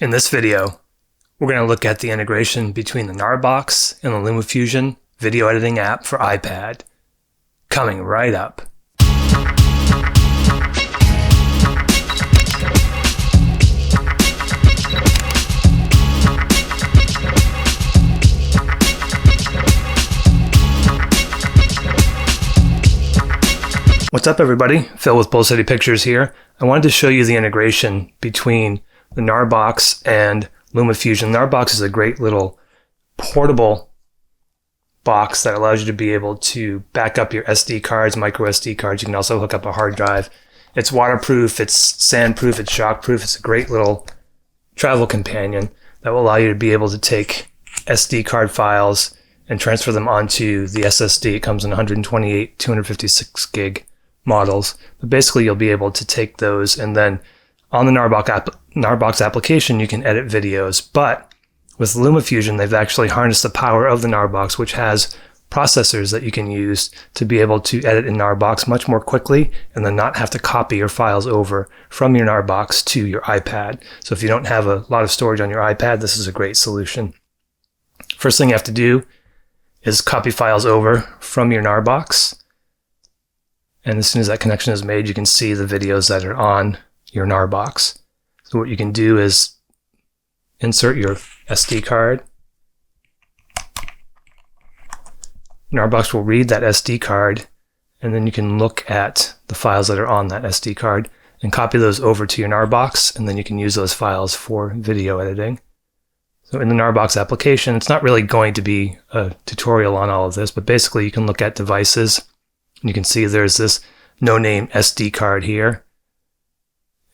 In this video, we're going to look at the integration between the Gnarbox and the LumaFusion video editing app for iPad. Coming right up. What's up, everybody? Phil with Bull City Pictures here. I wanted to show you the integration between the Gnarbox and LumaFusion. Gnarbox is a great little portable box that allows you to be able to back up your SD cards, micro SD cards. You can also hook up a hard drive. It's waterproof, it's sandproof, it's shockproof. It's a great little travel companion that will allow you to be able to take SD card files and transfer them onto the SSD. It comes in 128, 256 gig models. But basically, you'll be able to take those, and then on the Gnarbox application, you can edit videos. But with LumaFusion, they've actually harnessed the power of the Gnarbox, which has processors that you can use to be able to edit in Gnarbox much more quickly and then not have to copy your files over from your Gnarbox to your iPad. So if you don't have a lot of storage on your iPad, this is a great solution. First thing you have to do is copy files over from your Gnarbox. And as soon as that connection is made, you can see the videos that are on your Gnarbox. So what you can do is insert your SD card. Gnarbox will read that SD card, and then you can look at the files that are on that SD card and copy those over to your Gnarbox, and then you can use those files for video editing. So in the Gnarbox application, it's not really going to be a tutorial on all of this, but basically you can look at devices, and you can see there's this no-name SD card here.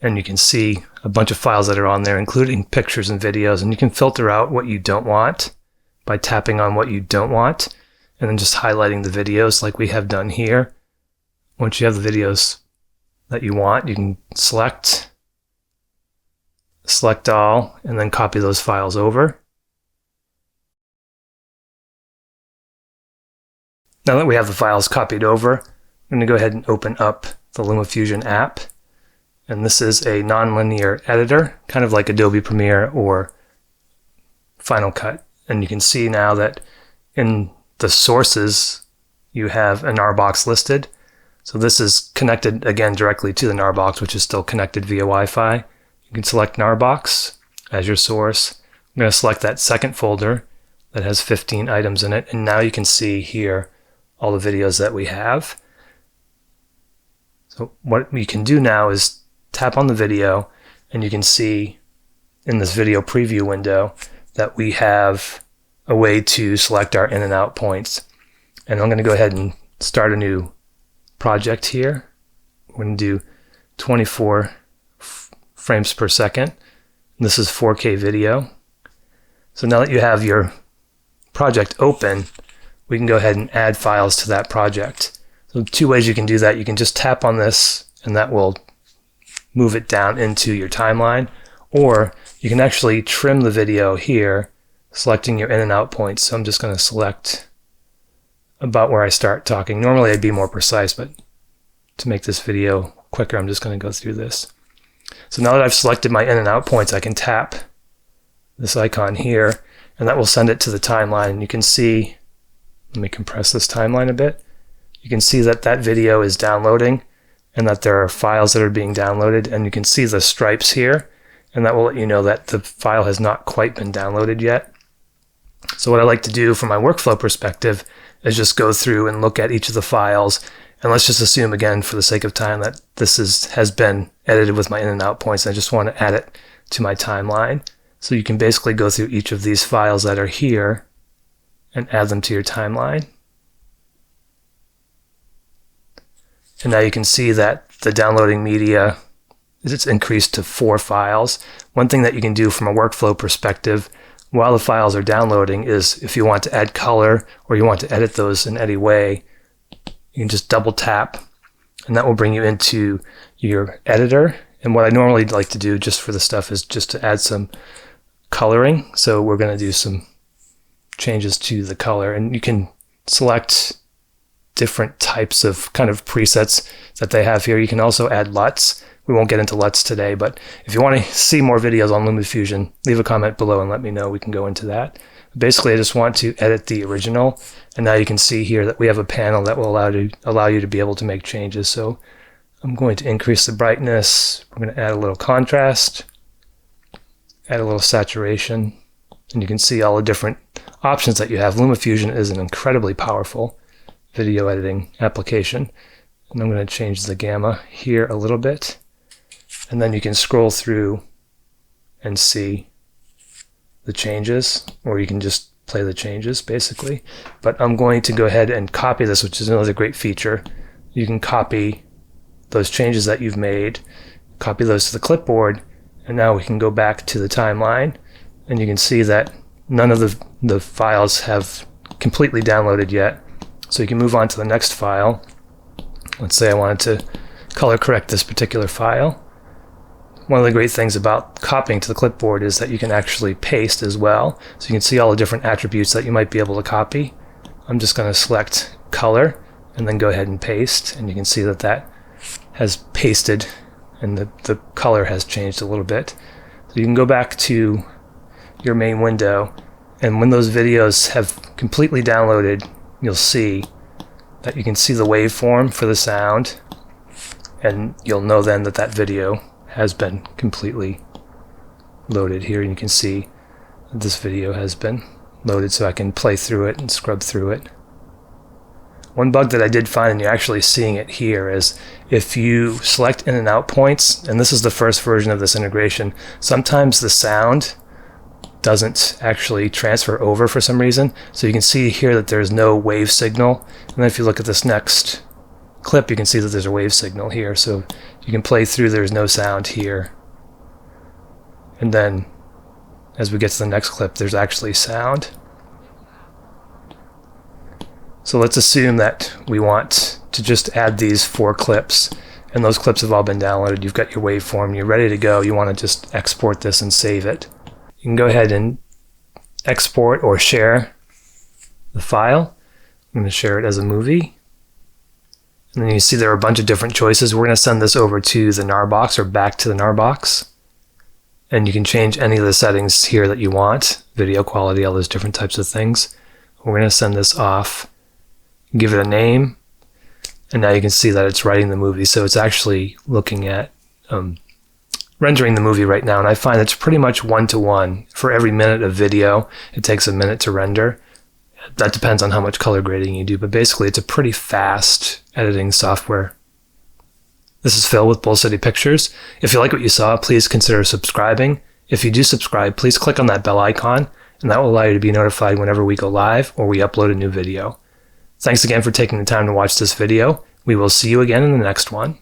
And you can see a bunch of files that are on there, including pictures and videos, and you can filter out what you don't want by tapping on what you don't want and then just highlighting the videos like we have done here. Once you have the videos that you want, you can select all, and then copy those files over. Now that we have the files copied over, I'm going to go ahead and open up the LumaFusion app. And this is a nonlinear editor, kind of like Adobe Premiere or Final Cut. And you can see now that in the sources, you have a Gnarbox listed. So this is connected again directly to the Gnarbox, which is still connected via Wi-Fi. You can select Gnarbox as your source. I'm going to select that second folder that has 15 items in it. And now you can see here all the videos that we have. So what we can do now is tap on the video, and you can see in this video preview window that we have a way to select our in and out points. And I'm going to go ahead and start a new project here. We're going to do 24 frames per second. And this is 4K video. So now that you have your project open, we can go ahead and add files to that project. So two ways you can do that. You can just tap on this, and that will move it down into your timeline, or you can actually trim the video here, selecting your in and out points. So I'm just going to select about where I start talking. Normally I'd be more precise, but to make this video quicker, I'm just going to go through this. So now that I've selected my in and out points, I can tap this icon here, and that will send it to the timeline. And you can see, let me compress this timeline a bit. You can see that that video is downloading, and that there are files that are being downloaded, and you can see the stripes here, and that will let you know that the file has not quite been downloaded yet. So what I like to do from my workflow perspective is just go through and look at each of the files, and let's just assume again for the sake of time that this has been edited with my in and out points, and I just want to add it to my timeline. So you can basically go through each of these files that are here and add them to your timeline. And now you can see that the downloading media is increased to 4 files. One thing that you can do from a workflow perspective while the files are downloading is if you want to add color or you want to edit those in any way, you can just double tap, and that will bring you into your editor. And what I normally like to do just for the stuff is just to add some coloring. So we're going to do some changes to the color, and you can select different types of kind of presets that they have here. You can also add LUTs, We won't get into LUTs today, but if you want to see more videos on LumaFusion, leave a comment below and let me know. We can go into that. Basically, I just want to edit the original, and now you can see here that we have a panel that will allow you to be able to make changes. So I'm going to increase the brightness. I'm going to add a little contrast, add a little saturation, and you can see all the different options that you have. LumaFusion is an incredibly powerful video editing application. And I'm going to change the gamma here a little bit. And then you can scroll through and see the changes, or you can just play the changes basically. But I'm going to go ahead and copy this, which is another great feature. You can copy those changes that you've made, copy those to the clipboard, and now we can go back to the timeline, and you can see that none of the files have completely downloaded yet. So you can move on to the next file. Let's say I wanted to color correct this particular file. One of the great things about copying to the clipboard is that you can actually paste as well. So you can see all the different attributes that you might be able to copy. I'm just going to select color and then go ahead and paste, and you can see that that has pasted and the color has changed a little bit. So you can go back to your main window, and when those videos have completely downloaded, you'll see that you can see the waveform for the sound, and you'll know then that that video has been completely loaded here. And you can see that this video has been loaded, so I can play through it and scrub through it. One bug that I did find, and you're actually seeing it here, is if you select in and out points, and this is the first version of this integration, sometimes the sound doesn't actually transfer over for some reason. So you can see here that there's no wave signal. And then if you look at this next clip, you can see that there's a wave signal here. So you can play through, there's no sound here. And then as we get to the next clip, there's actually sound. So let's assume that we want to just add these 4 clips, and those clips have all been downloaded. You've got your waveform, you're ready to go. You want to just export this and save it. You can go ahead and export or share the file. I'm going to share it as a movie. And then you see there are a bunch of different choices. We're going to send this over to the Gnarbox, or back to the Gnarbox. And you can change any of the settings here that you want, video quality, all those different types of things. We're going to send this off, give it a name, and now you can see that it's writing the movie. So it's actually looking at rendering the movie right now, and I find it's pretty much 1-to-1. For every minute of video, it takes a minute to render. That depends on how much color grading you do, but basically it's a pretty fast editing software. This is Phil with Bull City Pictures. If you like what you saw, please consider subscribing. If you do subscribe, please click on that bell icon, and that will allow you to be notified whenever we go live or we upload a new video. Thanks again for taking the time to watch this video. We will see you again in the next one.